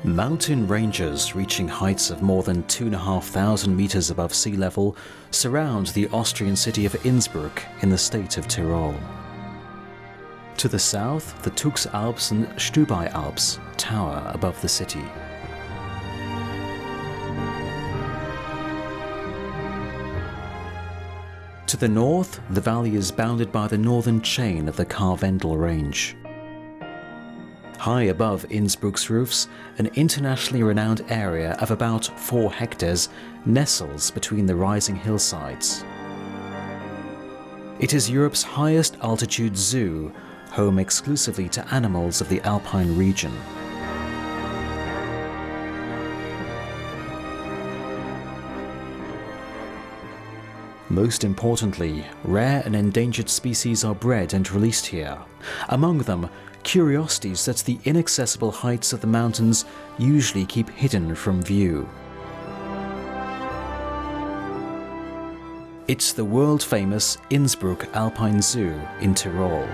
Mountain ranges reaching heights of more than 2,500 meters above sea level surround the Austrian city of Innsbruck in the state of Tyrol. To the south, the Tux Alps and Stubai Alps tower above the city. To the north, the valley is bounded by the northern chain of the Karwendel range. High above Innsbruck's roofs, an internationally renowned area of about 4 hectares nestles between the rising hillsides. It is Europe's highest altitude zoo, home exclusively to animals of the Alpine region. Most importantly, rare and endangered species are bred and released here. Among them, curiosities that the inaccessible heights of the mountains usually keep hidden from view. It's the world-famous Innsbruck Alpine Zoo in Tyrol.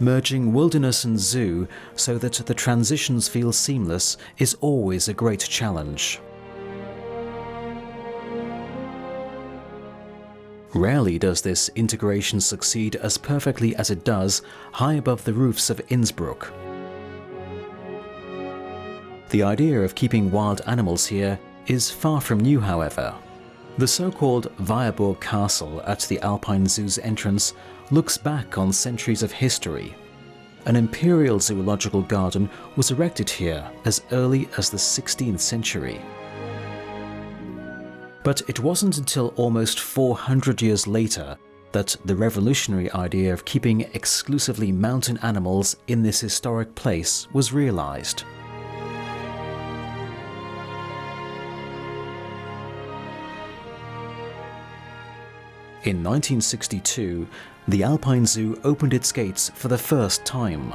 Merging wilderness and zoo so that the transitions feel seamless is always a great challenge. Rarely does this integration succeed as perfectly as it does high above the roofs of Innsbruck. The idea of keeping wild animals here is far from new, however. The so-called Weierburg Castle at the Alpine Zoo's entrance looks back on centuries of history. An imperial zoological garden was erected here as early as the 16th century. But it wasn't until almost 400 years later that the revolutionary idea of keeping exclusively mountain animals in this historic place was realized. In 1962, the Alpine Zoo opened its gates for the first time.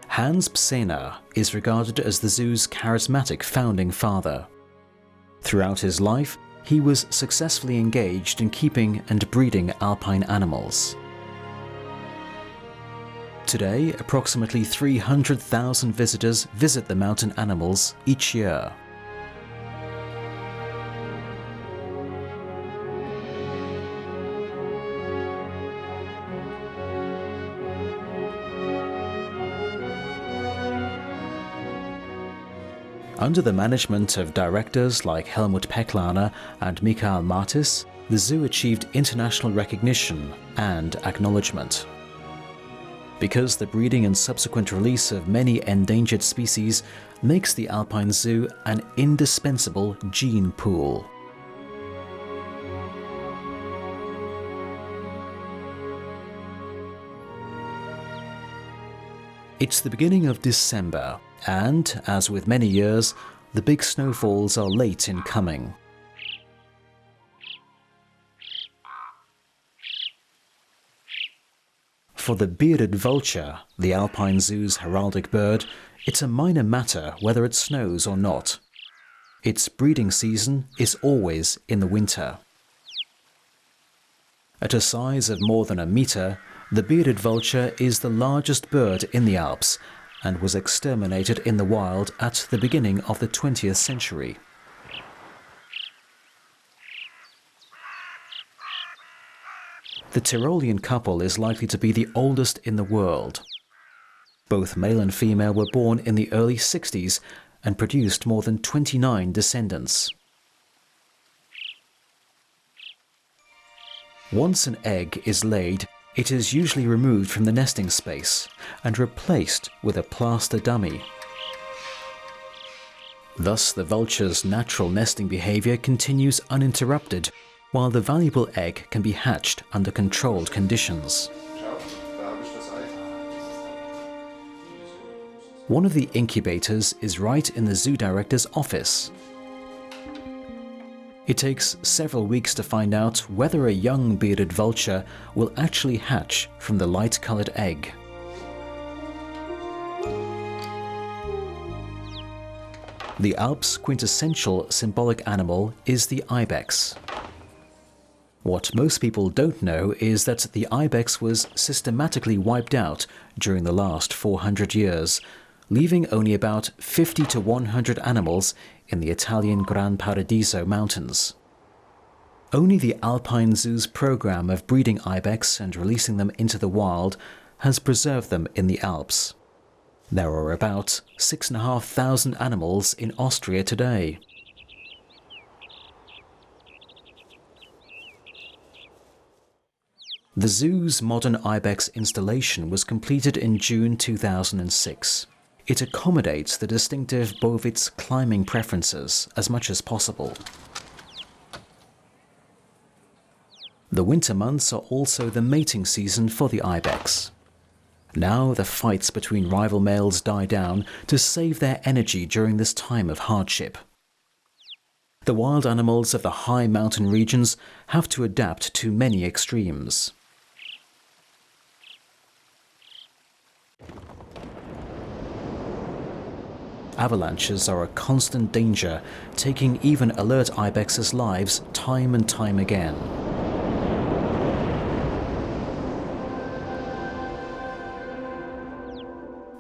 Hans Psener is regarded as the zoo's charismatic founding father. Throughout his life, he was successfully engaged in keeping and breeding alpine animals. Today, approximately 300,000 visitors visit the mountain animals each year. Under the management of directors like Helmut Pechlaner and Michael Martis, the zoo achieved international recognition and acknowledgement. Because the breeding and subsequent release of many endangered species makes the Alpine Zoo an indispensable gene pool. It's the beginning of December, and, as with many years, the big snowfalls are late in coming. For the bearded vulture, the Alpine Zoo's heraldic bird, it's a minor matter whether it snows or not. Its breeding season is always in the winter. At a size of more than a meter, the bearded vulture is the largest bird in the Alps and was exterminated in the wild at the beginning of the 20th century. The Tyrolean couple is likely to be the oldest in the world. Both male and female were born in the early 60s and produced more than 29 descendants. Once an egg is laid, it is usually removed from the nesting space and replaced with a plaster dummy. Thus, the vulture's natural nesting behavior continues uninterrupted, while the valuable egg can be hatched under controlled conditions. One of the incubators is right in the zoo director's office. It takes several weeks to find out whether a young bearded vulture will actually hatch from the light-colored egg. The Alps' quintessential symbolic animal is the ibex. What most people don't know is that the ibex was systematically wiped out during the last 400 years, leaving only about 50 to 100 animals in the Italian Gran Paradiso Mountains. Only the Alpine Zoo's program of breeding ibex and releasing them into the wild has preserved them in the Alps. There are about 6,500 animals in Austria today. The zoo's modern ibex installation was completed in June 2006. It accommodates the distinctive bovids climbing preferences as much as possible. The winter months are also the mating season for the ibex. Now the fights between rival males die down to save their energy during this time of hardship. The wild animals of the high mountain regions have to adapt to many extremes. Avalanches are a constant danger, taking even alert ibexes' lives time and time again.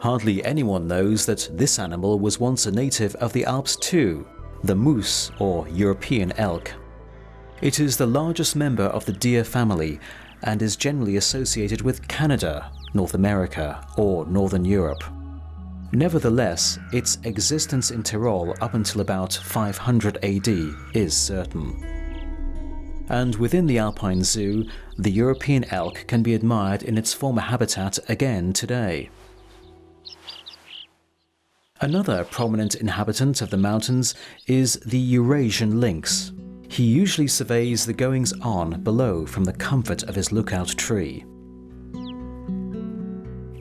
Hardly anyone knows that this animal was once a native of the Alps too, the moose or European elk. It is the largest member of the deer family and is generally associated with Canada, North America or Northern Europe. Nevertheless, its existence in Tyrol up until about 500 AD is certain. And within the Alpine Zoo, the European elk can be admired in its former habitat again today. Another prominent inhabitant of the mountains is the Eurasian lynx. He usually surveys the goings-on below from the comfort of his lookout tree.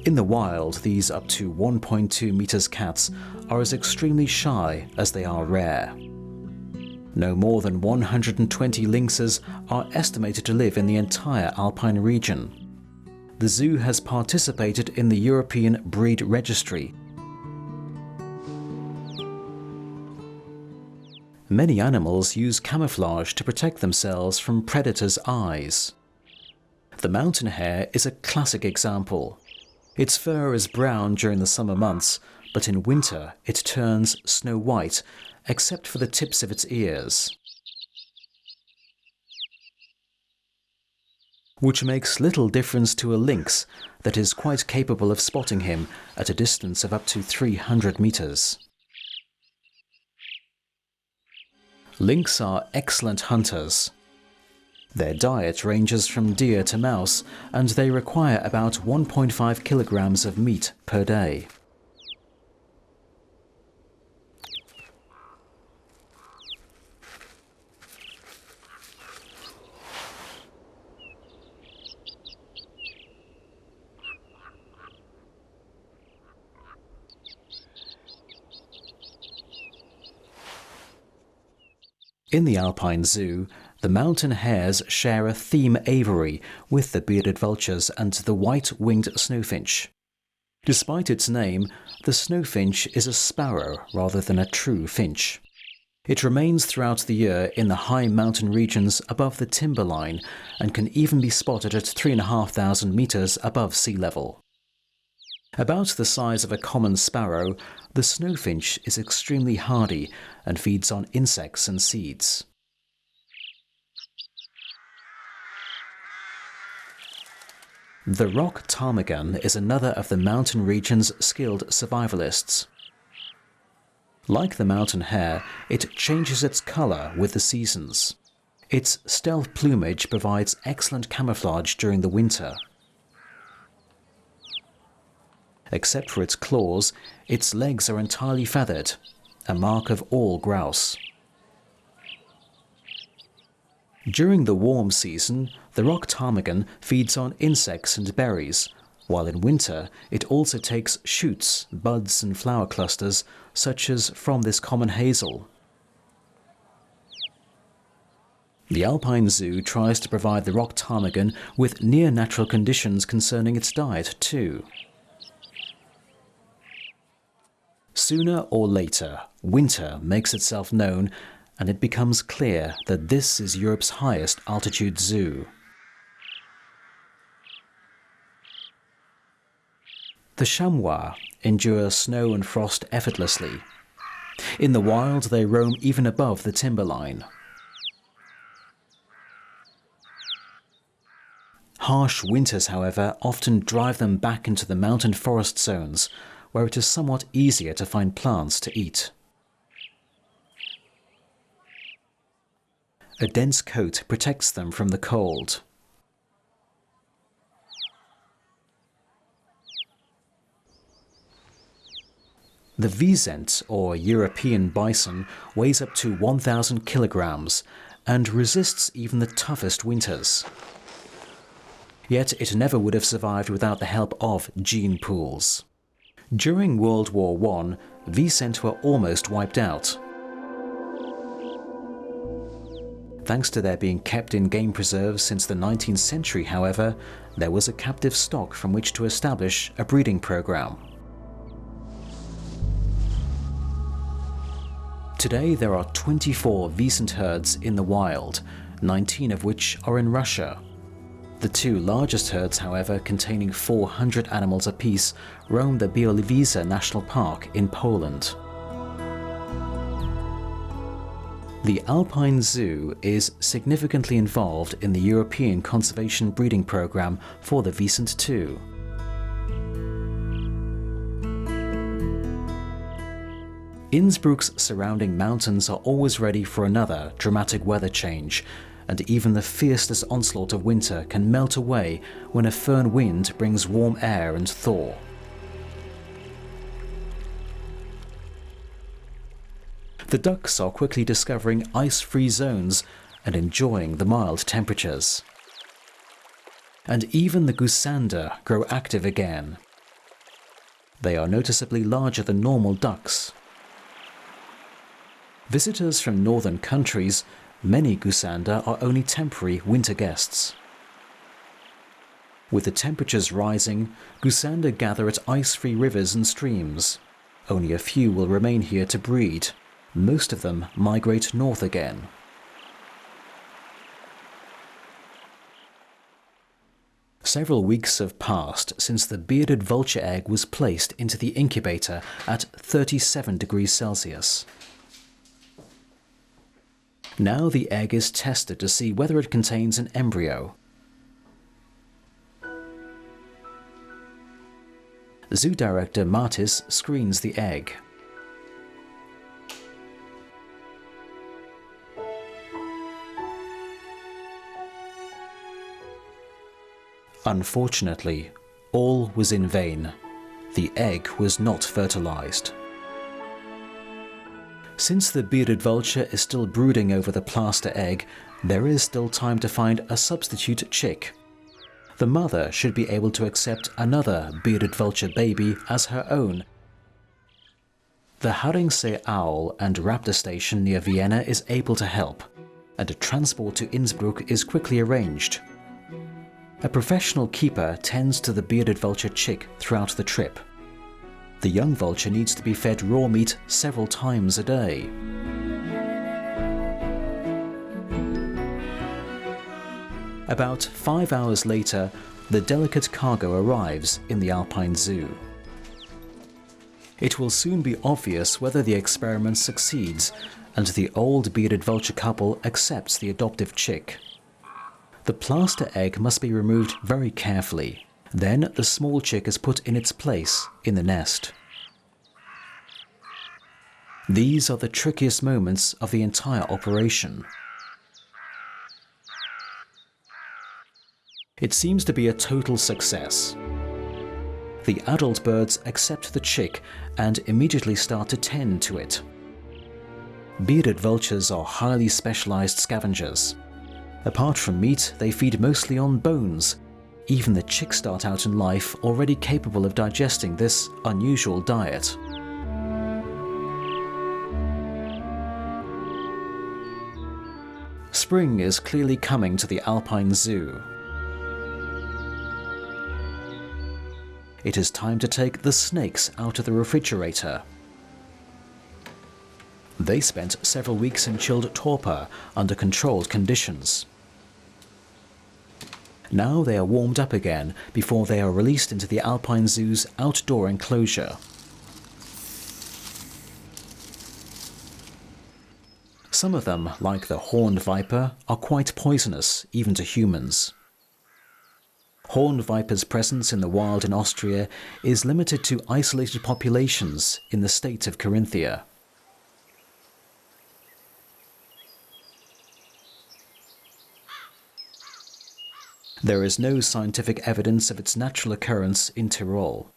In the wild, these up to 1.2 meters cats are as extremely shy as they are rare. No more than 120 lynxes are estimated to live in the entire Alpine region. The zoo has participated in the European Breed Registry. Many animals use camouflage to protect themselves from predators' eyes. The mountain hare is a classic example. Its fur is brown during the summer months, but in winter it turns snow white, except for the tips of its ears, which makes little difference to a lynx that is quite capable of spotting him at a distance of up to 300 meters. Lynx are excellent hunters. Their diet ranges from deer to mouse, and they require about 1.5 kilograms of meat per day. In the Alpine Zoo, the mountain hares share a theme aviary with the bearded vultures and the white-winged snowfinch. Despite its name, the snowfinch is a sparrow rather than a true finch. It remains throughout the year in the high mountain regions above the timberline and can even be spotted at 3,500 meters above sea level. About the size of a common sparrow, the snowfinch is extremely hardy and feeds on insects and seeds. The rock ptarmigan is another of the mountain region's skilled survivalists. Like the mountain hare, it changes its color with the seasons. Its stealth plumage provides excellent camouflage during the winter. Except for its claws, its legs are entirely feathered, a mark of all grouse. During the warm season, the rock ptarmigan feeds on insects and berries, while in winter it also takes shoots, buds and flower clusters such as from this common hazel. The Alpine Zoo tries to provide the rock ptarmigan with near-natural conditions concerning its diet too. Sooner or later, winter makes itself known, and it becomes clear that this is Europe's highest altitude zoo. The chamois endure snow and frost effortlessly. In the wild, they roam even above the timberline. Harsh winters, however, often drive them back into the mountain forest zones, where it is somewhat easier to find plants to eat. A dense coat protects them from the cold. The Wisent, or European bison, weighs up to 1,000 kilograms and resists even the toughest winters. Yet it never would have survived without the help of gene pools. During World War I, Wisent were almost wiped out. Thanks to their being kept in game preserves since the 19th century, however, there was a captive stock from which to establish a breeding program. Today there are 24 Wisent herds in the wild, 19 of which are in Russia. The two largest herds, however, containing 400 animals apiece, roam the Białowieża National Park in Poland. The Alpine Zoo is significantly involved in the European Conservation Breeding Programme for the Wisent too. Innsbruck's surrounding mountains are always ready for another dramatic weather change, and even the fiercest onslaught of winter can melt away when a foehn wind brings warm air and thaw. The ducks are quickly discovering ice-free zones and enjoying the mild temperatures. And even the goosander grow active again. They are noticeably larger than normal ducks. Visitors from northern countries, many goosander are only temporary winter guests. With the temperatures rising, goosander gather at ice-free rivers and streams. Only a few will remain here to breed. Most of them migrate north again. Several weeks have passed since the bearded vulture egg was placed into the incubator at 37 degrees Celsius. Now the egg is tested to see whether it contains an embryo. Zoo director Martis screens the egg. Unfortunately, all was in vain. The egg was not fertilized. Since the bearded vulture is still brooding over the plaster egg, there is still time to find a substitute chick. The mother should be able to accept another bearded vulture baby as her own. The Haringsee Owl and Raptor Station near Vienna is able to help, and a transport to Innsbruck is quickly arranged. A professional keeper tends to the bearded vulture chick throughout the trip. The young vulture needs to be fed raw meat several times a day. About 5 hours later, the delicate cargo arrives in the Alpine Zoo. It will soon be obvious whether the experiment succeeds, and the old bearded vulture couple accepts the adoptive chick. The plaster egg must be removed very carefully. Then the small chick is put in its place in the nest. These are the trickiest moments of the entire operation. It seems to be a total success. The adult birds accept the chick and immediately start to tend to it. Bearded vultures are highly specialized scavengers. Apart from meat, they feed mostly on bones. even the chicks start out in life already capable of digesting this unusual diet. Spring is clearly coming to the Alpine Zoo. It is time to take the snakes out of the refrigerator. They spent several weeks in chilled torpor under controlled conditions. Now they are warmed up again before they are released into the Alpine Zoo's outdoor enclosure. Some of them, like the horned viper, are quite poisonous even to humans. Horned viper's presence in the wild in Austria is limited to isolated populations in the state of Carinthia. There is no scientific evidence of its natural occurrence in Tyrol.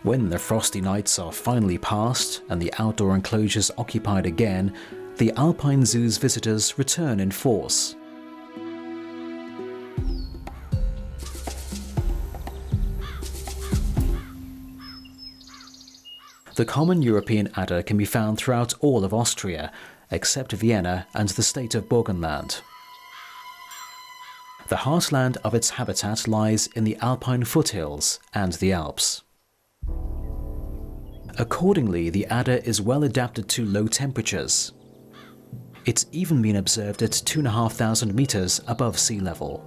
When the frosty nights are finally past and the outdoor enclosures occupied again, the Alpine Zoo's visitors return in force. The common European adder can be found throughout all of Austria, except Vienna and the state of Burgenland. The heartland of its habitat lies in the Alpine foothills and the Alps. Accordingly, the adder is well adapted to low temperatures. It's even been observed at 2,500 meters above sea level.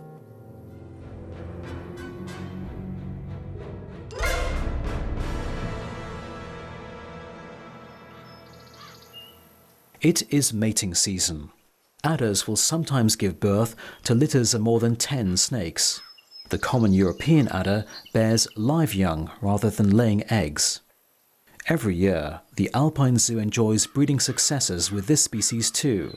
It is mating season. Adders will sometimes give birth to litters of more than 10 snakes. The common European adder bears live young rather than laying eggs. Every year, the Alpine Zoo enjoys breeding successes with this species too.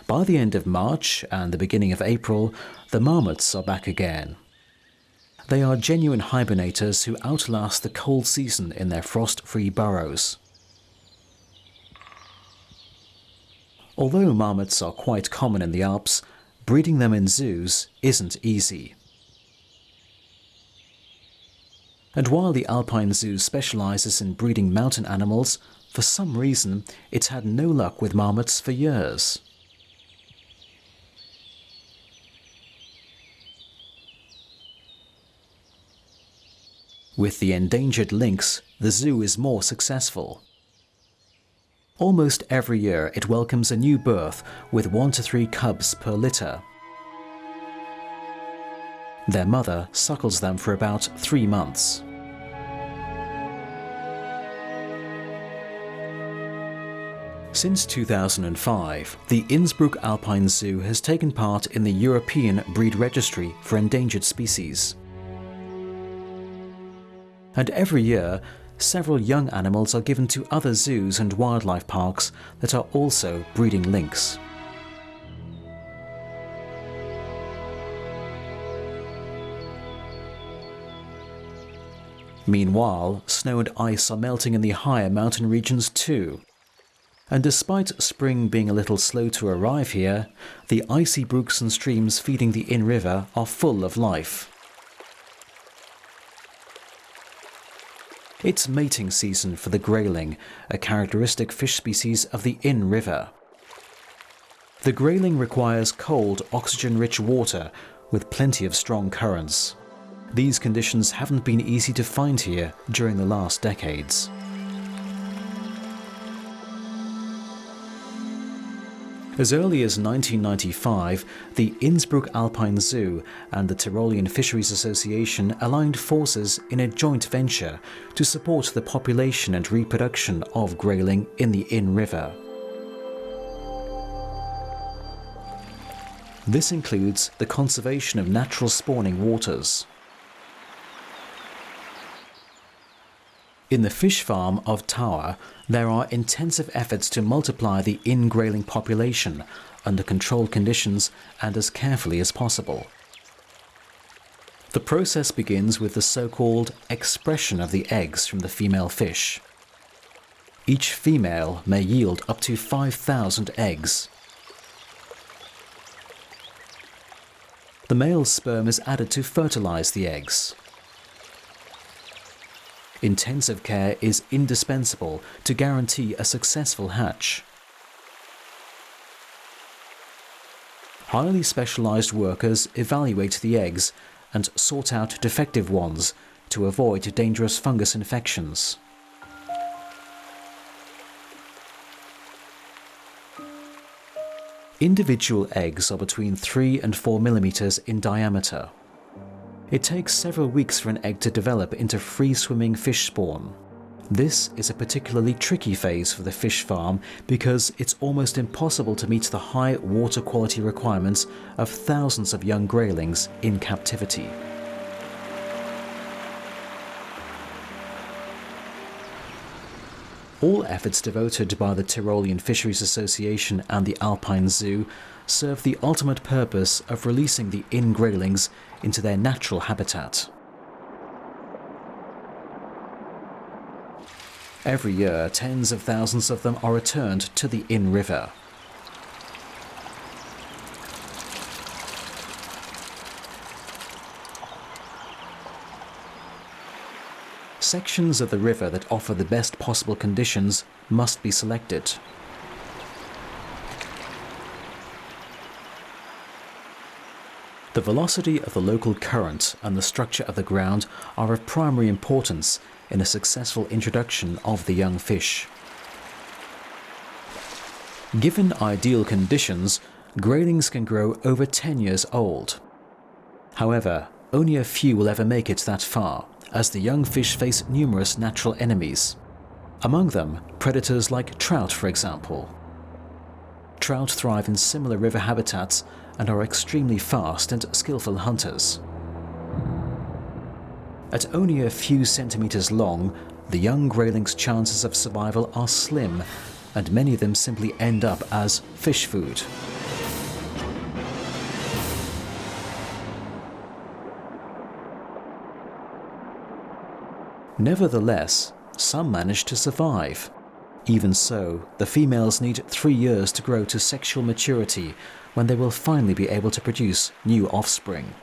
By the end of March and the beginning of April, the marmots are back again. They are genuine hibernators who outlast the cold season in their frost-free burrows. Although marmots are quite common in the Alps, breeding them in zoos isn't easy. And while the Alpine Zoo specializes in breeding mountain animals, for some reason it's had no luck with marmots for years. With the endangered lynx, the zoo is more successful. Almost every year it welcomes a new birth with 1 to 3 cubs per litter. Their mother suckles them for about 3 months. Since 2005, the Innsbruck Alpine Zoo has taken part in the European Breed Registry for Endangered Species. And every year, several young animals are given to other zoos and wildlife parks that are also breeding lynx. Meanwhile, snow and ice are melting in the higher mountain regions too. And despite spring being a little slow to arrive here, the icy brooks and streams feeding the Inn River are full of life. It's mating season for the grayling, a characteristic fish species of the Inn River. The grayling requires cold, oxygen-rich water with plenty of strong currents. These conditions haven't been easy to find here during the last decades. As early as 1995, the Innsbruck Alpine Zoo and the Tyrolean Fisheries Association aligned forces in a joint venture to support the population and reproduction of grayling in the Inn River. This includes the conservation of natural spawning waters. In the fish farm of Tower, there are intensive efforts to multiply the Inn grayling population under controlled conditions and as carefully as possible. The process begins with the so-called expression of the eggs from the female fish. Each female may yield up to 5,000 eggs. The male sperm is added to fertilize the eggs. Intensive care is indispensable to guarantee a successful hatch. Highly specialized workers evaluate the eggs and sort out defective ones to avoid dangerous fungus infections. Individual eggs are between 3 and 4 millimeters in diameter. It takes several weeks for an egg to develop into free-swimming fish spawn. This is a particularly tricky phase for the fish farm because it's almost impossible to meet the high water quality requirements of thousands of young graylings in captivity. All efforts devoted by the Tyrolean Fisheries Association and the Alpine Zoo serve the ultimate purpose of releasing the inn graylings into their natural habitat. Every year, tens of thousands of them are returned to the Inn River. Sections of the river that offer the best possible conditions must be selected. The velocity of the local current and the structure of the ground are of primary importance in a successful introduction of the young fish. Given ideal conditions, graylings can grow over 10 years old. However, only a few will ever make it that far, as the young fish face numerous natural enemies. Among them, predators like trout, for example. Trout thrive in similar river habitats and are extremely fast and skillful hunters. At only a few centimeters long, the young grayling's chances of survival are slim, and many of them simply end up as fish food. Nevertheless, some manage to survive. Even so, the females need 3 years to grow to sexual maturity, when they will finally be able to produce new offspring.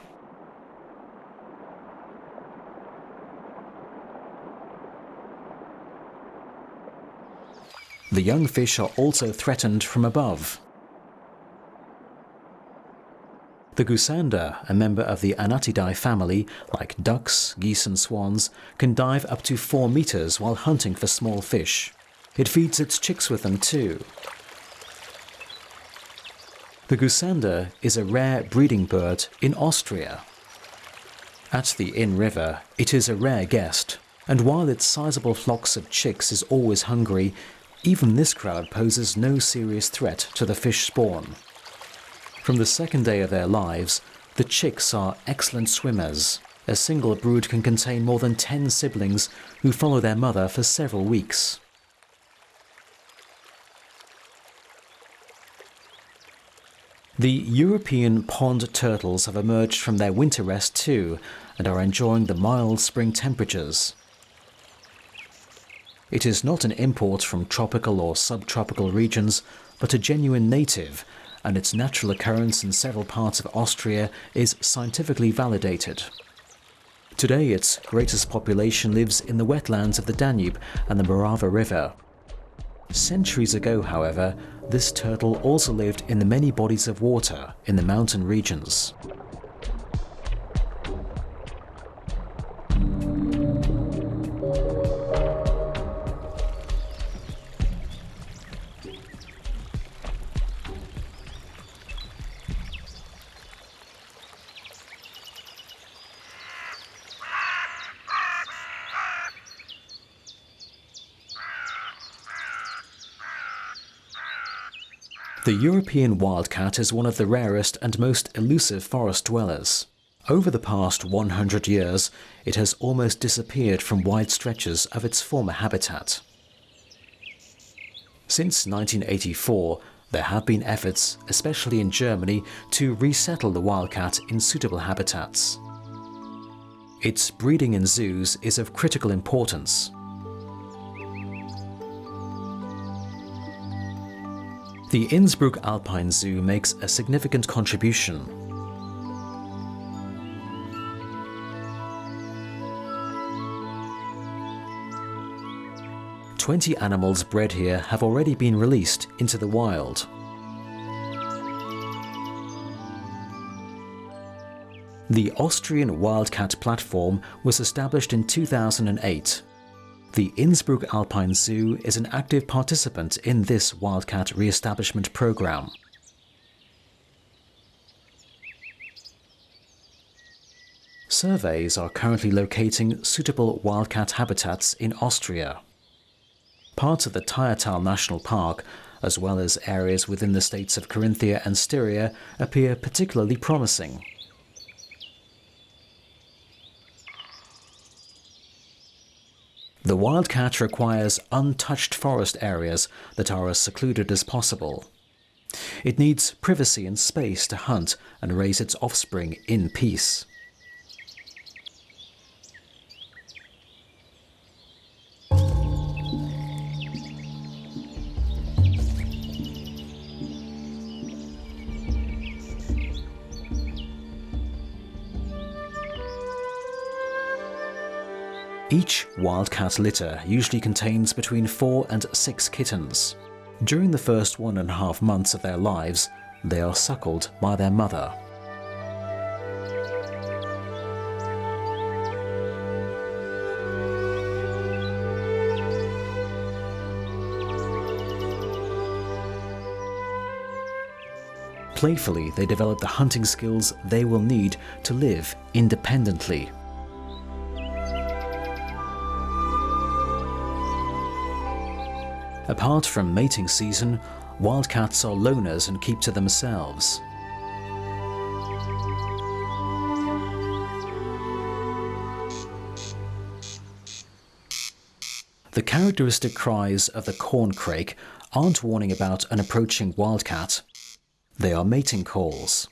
The young fish are also threatened from above. The goosander, a member of the Anatidae family, like ducks, geese and swans, can dive up to 4 meters while hunting for small fish. It feeds its chicks with them too. The goosander is a rare breeding bird in Austria. At the Inn River, it is a rare guest, and while its sizable flocks of chicks is always hungry, even this crowd poses no serious threat to the fish spawn. From the second day of their lives, the chicks are excellent swimmers. A single brood can contain more than 10 siblings who follow their mother for several weeks. The European pond turtles have emerged from their winter rest too, and are enjoying the mild spring temperatures. It is not an import from tropical or subtropical regions, but a genuine native, and its natural occurrence in several parts of Austria is scientifically validated. Today, its greatest population lives in the wetlands of the Danube and the Morava River. Centuries ago, however, this turtle also lived in the many bodies of water in the mountain regions. The European wildcat is one of the rarest and most elusive forest dwellers. Over the past 100 years, it has almost disappeared from wide stretches of its former habitat. Since 1984, there have been efforts, especially in Germany, to resettle the wildcat in suitable habitats. Its breeding in zoos is of critical importance. The Innsbruck Alpine Zoo makes a significant contribution. "20 animals bred here have already been released into the wild. The Austrian wildcat platform was established in 2008. The Innsbruck Alpine Zoo is an active participant in this wildcat re-establishment program. Surveys are currently locating suitable wildcat habitats in Austria. Parts of the Tyrolean National Park, as well as areas within the states of Carinthia and Styria, appear particularly promising. The wildcat requires untouched forest areas that are as secluded as possible. It needs privacy and space to hunt and raise its offspring in peace. Each wildcat litter usually contains between 4 and 6 kittens. During the first 1.5 months of their lives, they are suckled by their mother. Playfully, they develop the hunting skills they will need to live independently. Apart from mating season, wildcats are loners and keep to themselves. The characteristic cries of the corncrake aren't warning about an approaching wildcat. They are mating calls.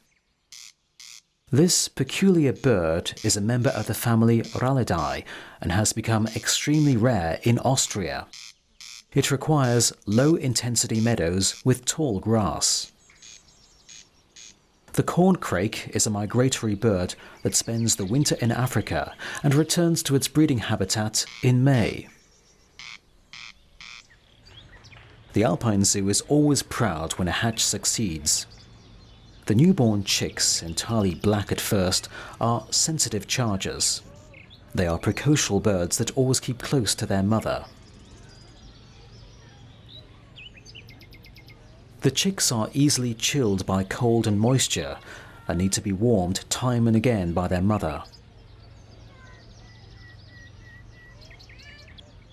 This peculiar bird is a member of the family Rarities and has become extremely rare in Austria. It requires low-intensity meadows with tall grass. The corncrake is a migratory bird that spends the winter in Africa and returns to its breeding habitat in May. The Alpine Zoo is always proud when a hatch succeeds. The newborn chicks, entirely black at first, are sensitive chargers. They are precocial birds that always keep close to their mother. The chicks are easily chilled by cold and moisture and need to be warmed time and again by their mother.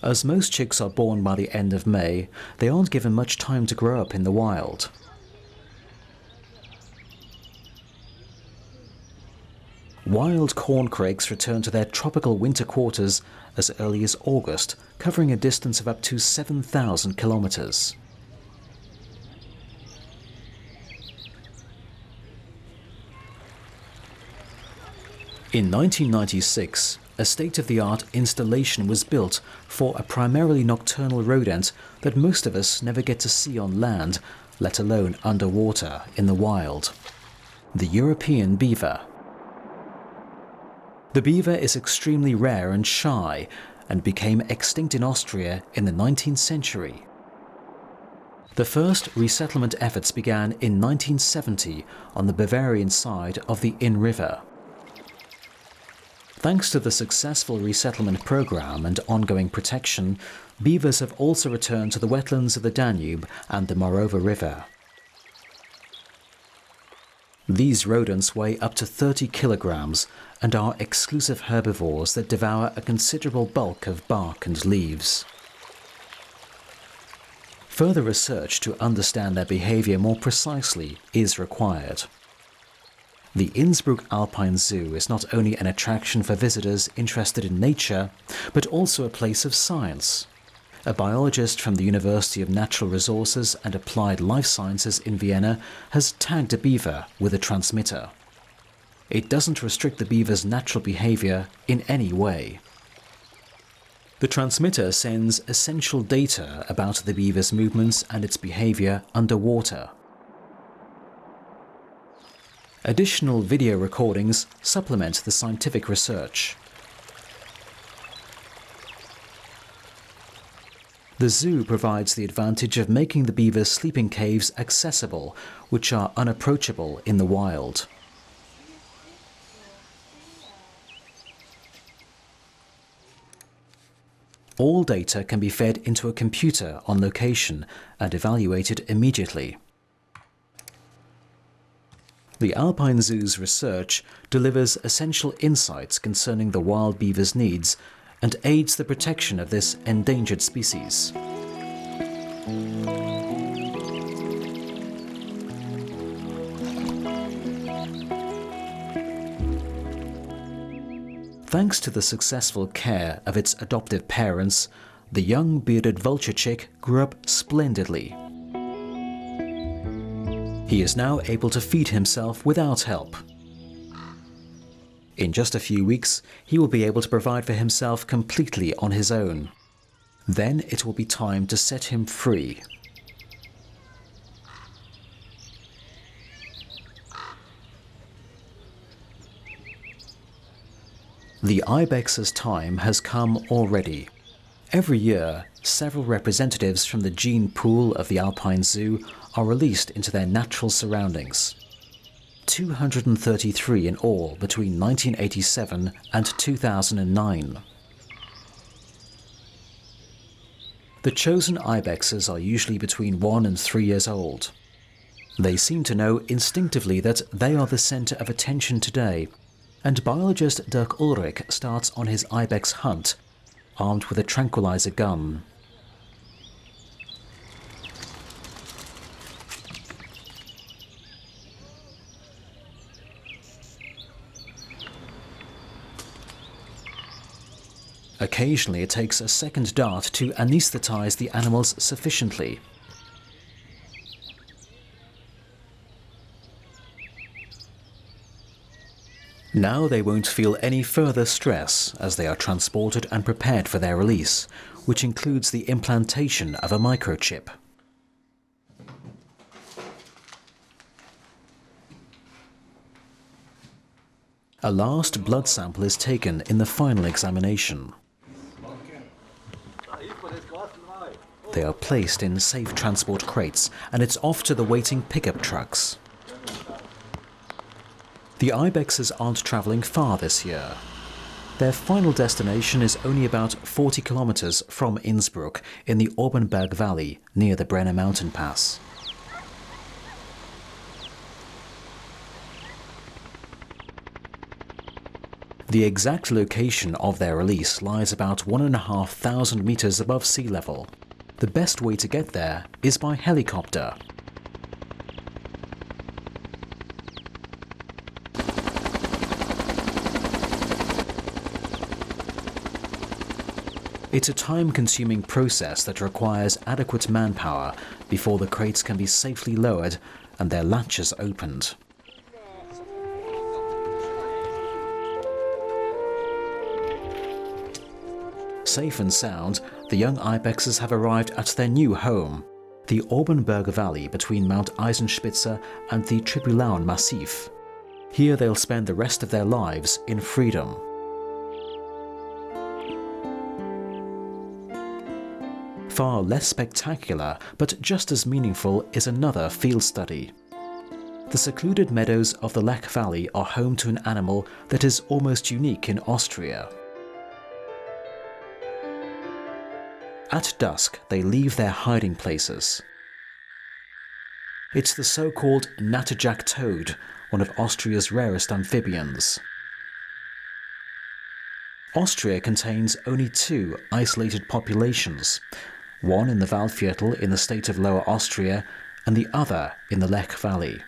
As most chicks are born by the end of May, they aren't given much time to grow up in the wild. Wild corncrakes return to their tropical winter quarters as early as August, covering a distance of up to 7,000 kilometers. In 1996, a state-of-the-art installation was built for a primarily nocturnal rodent that most of us never get to see on land, let alone underwater in the wild: the European beaver. The beaver is extremely rare and shy and became extinct in Austria in the 19th century. The first resettlement efforts began in 1970 on the Bavarian side of the Inn River. Thanks to the successful resettlement program and ongoing protection, beavers have also returned to the wetlands of the Danube and the Morava River. These rodents weigh up to 30 kilograms and are exclusive herbivores that devour a considerable bulk of bark and leaves. Further research to understand their behavior more precisely is required. The Innsbruck Alpine Zoo is not only an attraction for visitors interested in nature, but also a place of science. A biologist from the University of Natural Resources and Applied Life Sciences in Vienna has tagged a beaver with a transmitter. It doesn't restrict the beaver's natural behavior in any way. The transmitter sends essential data about the beaver's movements and its behavior underwater. Additional video recordings supplement the scientific research. The zoo provides the advantage of making the beaver's sleeping caves accessible, which are unapproachable in the wild. All data can be fed into a computer on location and evaluated immediately. The Alpine Zoo's research delivers essential insights concerning the wild beaver's needs and aids the protection of this endangered species. Thanks to the successful care of its adoptive parents, the young bearded vulture chick grew up splendidly. He is now able to feed himself without help. In just a few weeks, he will be able to provide for himself completely on his own. Then it will be time to set him free. The ibex's time has come already. Every year, several representatives from the gene pool of the Alpine Zoo are released into their natural surroundings. 233 in all between 1987 and 2009. The chosen ibexes are usually between 1 and 3 years old. They seem to know instinctively that they are the center of attention today, and biologist Dirk Ulrich starts on his ibex hunt, armed with a tranquilizer gun. Occasionally it takes a second dart to anesthetize the animals sufficiently. Now they won't feel any further stress as they are transported and prepared for their release, which includes the implantation of a microchip. A last blood sample is taken in the final examination. They are placed in safe transport crates and it's off to the waiting pickup trucks. The ibexes aren't travelling far this year. Their final destination is only about 40 kilometers from Innsbruck in the Obernberg Valley near the Brenner mountain pass. The exact location of their release lies about 1,500 meters above sea level. The best way to get there is by helicopter. It's a time-consuming process that requires adequate manpower before the crates can be safely lowered and their latches opened. Safe and sound, the young ibexes have arrived at their new home, the Obernberg Valley between Mount Eisenspitze and the Tyrolean Massif. Here they'll spend the rest of their lives in freedom. Far less spectacular, but just as meaningful, is another field study. The secluded meadows of the Lech Valley are home to an animal that is almost unique in Austria. At dusk, they leave their hiding places. It's the so-called natterjack toad, one of Austria's rarest amphibians. Austria contains only 2 isolated populations, one in the Waldviertel in the state of Lower Austria and the other in the Lech Valley.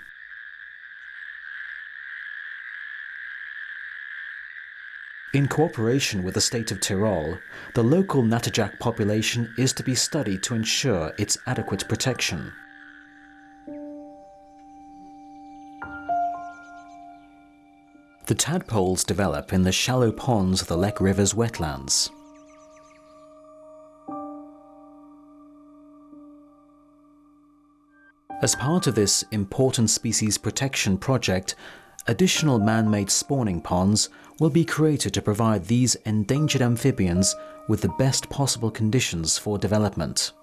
In cooperation with the state of Tyrol, the local natterjack population is to be studied to ensure its adequate protection. The tadpoles develop in the shallow ponds of the Lech River's wetlands. As part of this important species protection project, additional man-made spawning ponds will be created to provide these endangered amphibians with the best possible conditions for development.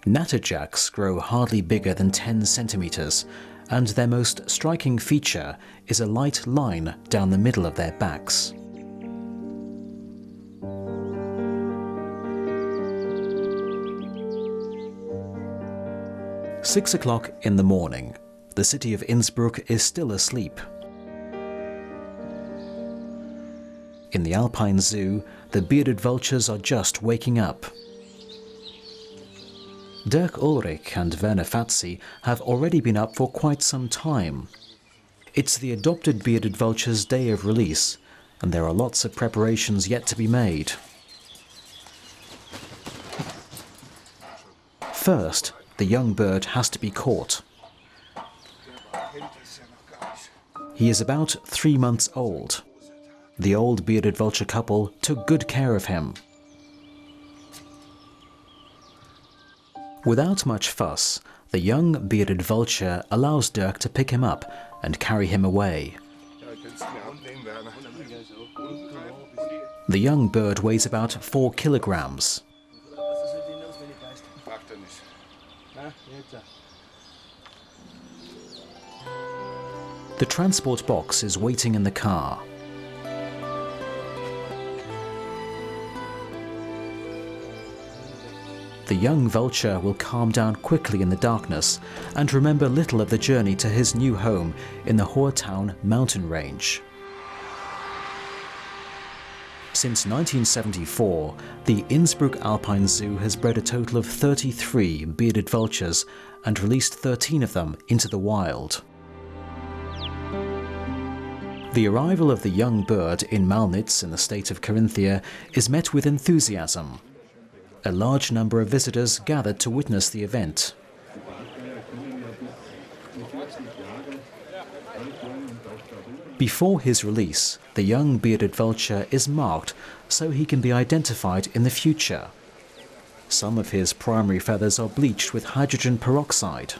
Natterjacks grow hardly bigger than 10 centimeters, and their most striking feature is a light line down the middle of their backs. "6 o'clock in the morning. The city of Innsbruck is still asleep. In the Alpine Zoo, the bearded vultures are just waking up. Dirk Ulrich and Werner Fatzi have already been up for quite some time. It's the adopted bearded vulture's day of release, and there are lots of preparations yet to be made. First, the young bird has to be caught. He is about 3 months old. The old bearded vulture couple took good care of him. Without much fuss, the young bearded vulture allows Dirk to pick him up and carry him away. The young bird weighs about 4 kilograms. The transport box is waiting in the car. The young vulture will calm down quickly in the darkness and remember little of the journey to his new home in the Hohertown mountain range. Since 1974, the Innsbruck Alpine Zoo has bred a total of 33 bearded vultures and released 13 of them into the wild. The arrival of the young bird in Malnitz in the state of Carinthia is met with enthusiasm. A large number of visitors gathered to witness the event. Before his release, the young bearded vulture is marked so he can be identified in the future. Some of his primary feathers are bleached with hydrogen peroxide.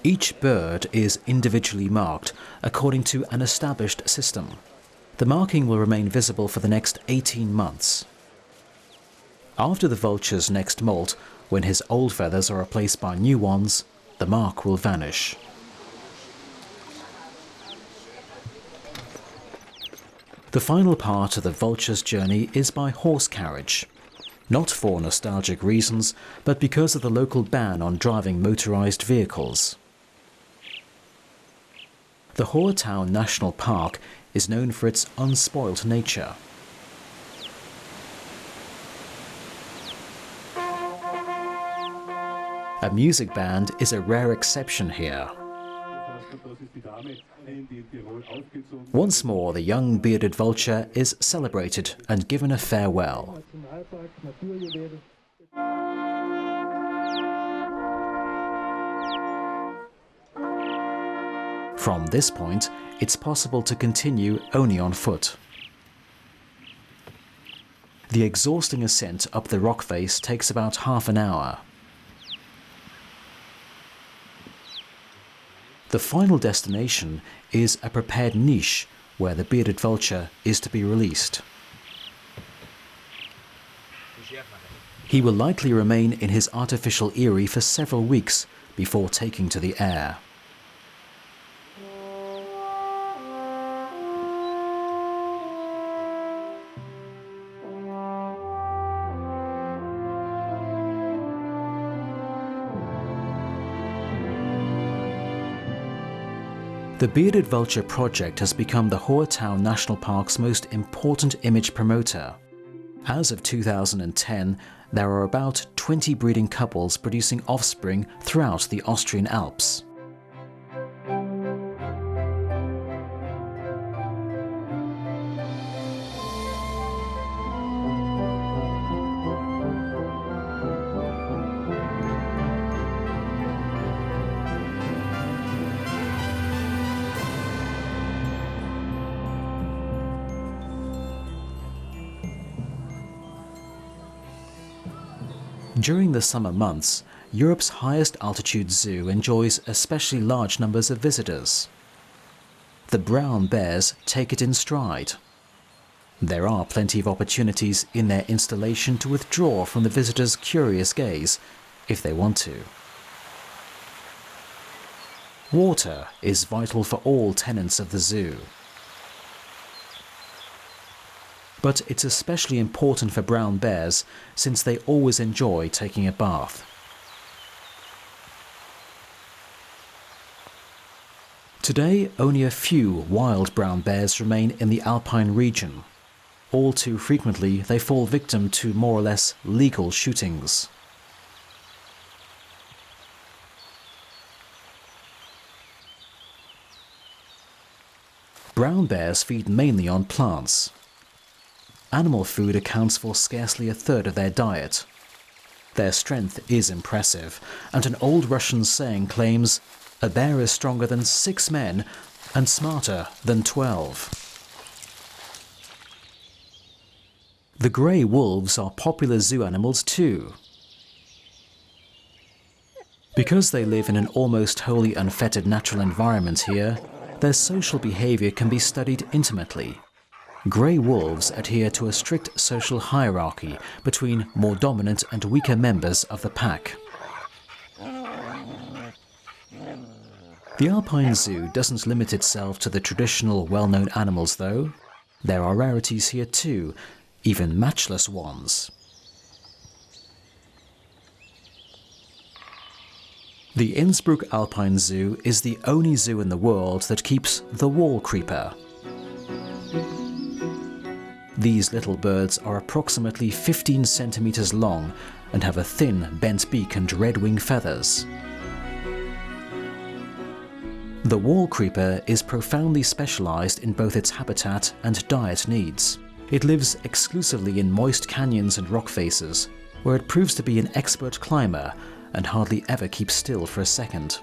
Each bird is individually marked according to an established system. The marking will remain visible for the next 18 months. After the vulture's next molt, when his old feathers are replaced by new ones, the mark will vanish. The final part of the vulture's journey is by horse carriage. Not for nostalgic reasons, but because of the local ban on driving motorized vehicles. The Hohertown National Park is known for its unspoilt nature. A music band is a rare exception here. Once more, the young bearded vulture is celebrated and given a farewell. From this point, it's possible to continue only on foot. The exhausting ascent up the rock face takes about half an hour. The final destination is a prepared niche where the bearded vulture is to be released. He will likely remain in his artificial eyrie for several weeks before taking to the air. The Bearded Vulture project has become the Hohertown National Park's most important image promoter. As of 2010, there are about 20 breeding couples producing offspring throughout the Austrian Alps. During the summer months, Europe's highest altitude zoo enjoys especially large numbers of visitors. The brown bears take it in stride. There are plenty of opportunities in their installation to withdraw from the visitors' curious gaze, if they want to. Water is vital for all tenants of the zoo. But it's especially important for brown bears since they always enjoy taking a bath. Today, only a few wild brown bears remain in the Alpine region. All too frequently, they fall victim to more or less legal shootings. Brown bears feed mainly on plants. Animal food accounts for scarcely a third of their diet. Their strength is impressive, and an old Russian saying claims, "A bear is stronger than 6 men and smarter than 12. The grey wolves are popular zoo animals too. Because they live in an almost wholly unfettered natural environment here, their social behaviour can be studied intimately. Grey wolves adhere to a strict social hierarchy between more dominant and weaker members of the pack. The Alpine Zoo doesn't limit itself to the traditional well-known animals though. There are rarities here too, even matchless ones. The Innsbruck Alpine Zoo is the only zoo in the world that keeps the wall creeper. These little birds are approximately 15 centimeters long and have a thin, bent beak and red wing feathers. The wall creeper is profoundly specialized in both its habitat and diet needs. It lives exclusively in moist canyons and rock faces, where it proves to be an expert climber and hardly ever keeps still for a second.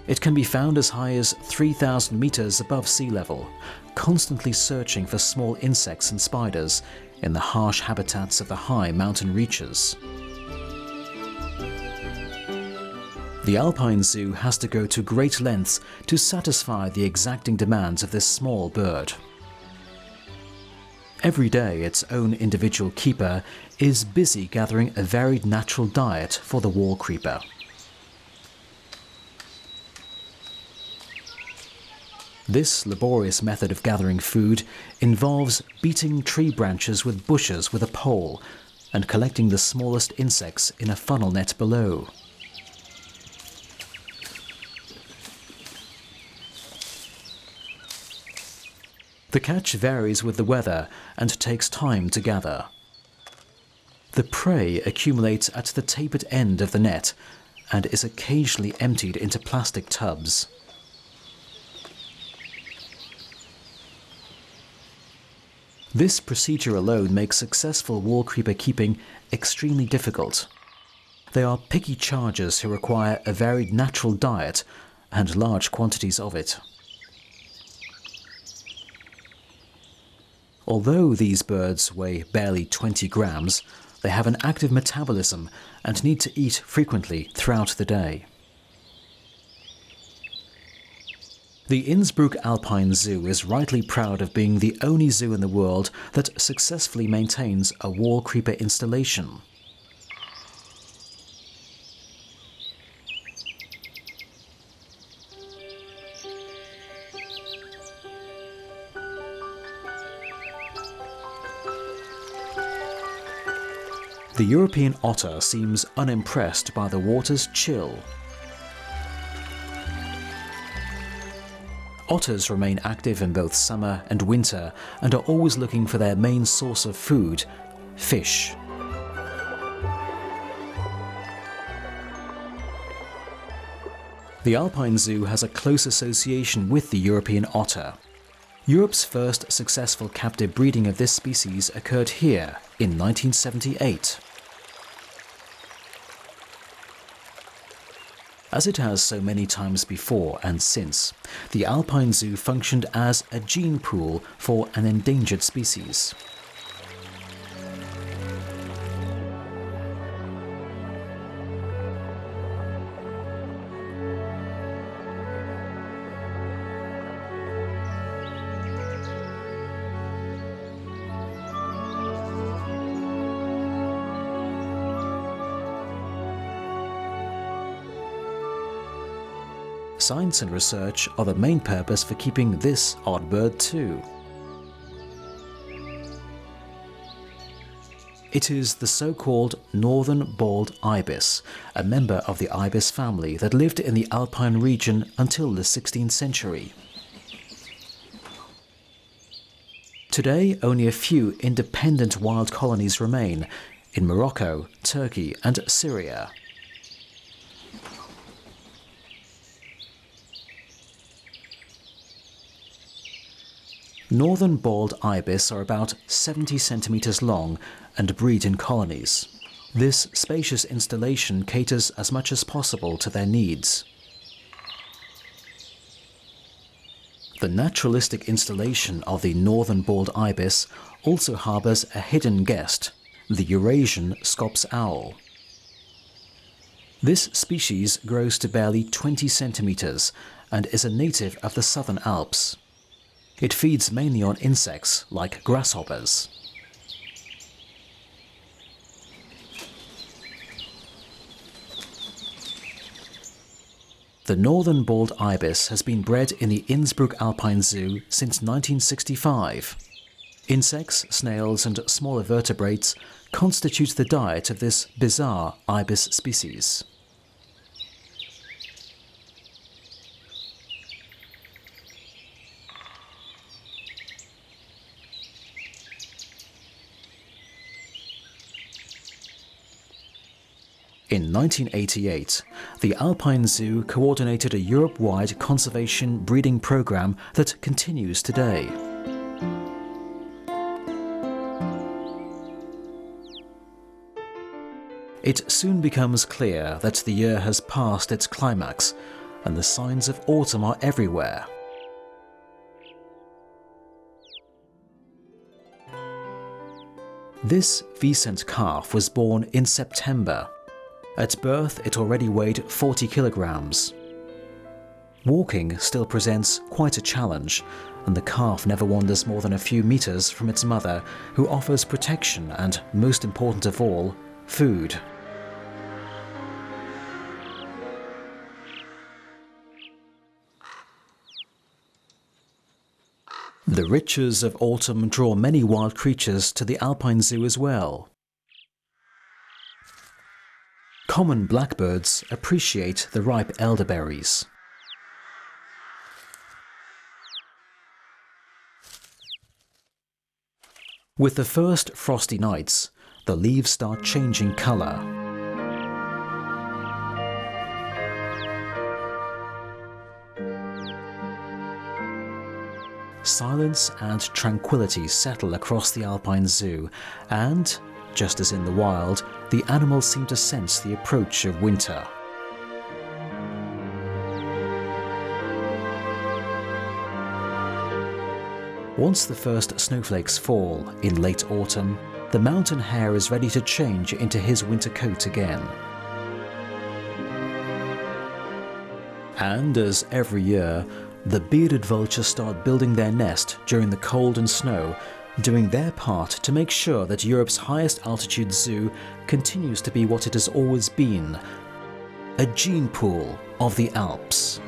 It can be found as high as 3,000 meters above sea level, constantly searching for small insects and spiders in the harsh habitats of the high mountain reaches. The Alpine Zoo has to go to great lengths to satisfy the exacting demands of this small bird. Every day, its own individual keeper is busy gathering a varied natural diet for the wall creeper. This laborious method of gathering food involves beating tree branches with bushes with a pole and collecting the smallest insects in a funnel net below. The catch varies with the weather and takes time to gather. The prey accumulates at the tapered end of the net and is occasionally emptied into plastic tubs. This procedure alone makes successful wall creeper keeping extremely difficult. They are picky chargers who require a varied natural diet and large quantities of it. Although these birds weigh barely 20 grams, they have an active metabolism and need to eat frequently throughout the day. The Innsbruck Alpine Zoo is rightly proud of being the only zoo in the world that successfully maintains a wall creeper installation. The European otter seems unimpressed by the water's chill. Otters remain active in both summer and winter and are always looking for their main source of food, fish. The Alpine Zoo has a close association with the European otter. Europe's first successful captive breeding of this species occurred here in 1978. As it has so many times before and since, the Alpine Zoo functioned as a gene pool for an endangered species. Science and research are the main purpose for keeping this odd bird too. It is the so-called northern bald ibis, a member of the ibis family that lived in the Alpine region until the 16th century. Today, only a few independent wild colonies remain in Morocco, Turkey and Syria. Northern bald ibis are about 70 centimeters long and breed in colonies. This spacious installation caters as much as possible to their needs. The naturalistic installation of the northern bald ibis also harbors a hidden guest, the Eurasian scops owl. This species grows to barely 20 centimeters and is a native of the southern Alps. It feeds mainly on insects like grasshoppers. The northern bald ibis has been bred in the Innsbruck Alpine Zoo since 1965. Insects, snails and smaller vertebrates constitute the diet of this bizarre ibis species. In 1988, the Alpine Zoo coordinated a Europe-wide conservation breeding program that continues today. It soon becomes clear that the year has passed its climax and the signs of autumn are everywhere. This Vicent calf was born in September. At birth, it already weighed 40 kilograms. Walking still presents quite a challenge, and the calf never wanders more than a few meters from its mother, who offers protection and, most important of all, food. The riches of autumn draw many wild creatures to the Alpine Zoo as well. Common blackbirds appreciate the ripe elderberries. With the first frosty nights, the leaves start changing color. Silence and tranquility settle across the Alpine Zoo, and, just as in the wild, the animals seem to sense the approach of winter. Once the first snowflakes fall in late autumn, the mountain hare is ready to change into his winter coat again. And as every year, the bearded vultures start building their nest during the cold and snow, doing their part to make sure that Europe's highest altitude zoo continues to be what it has always been, a gene pool of the Alps.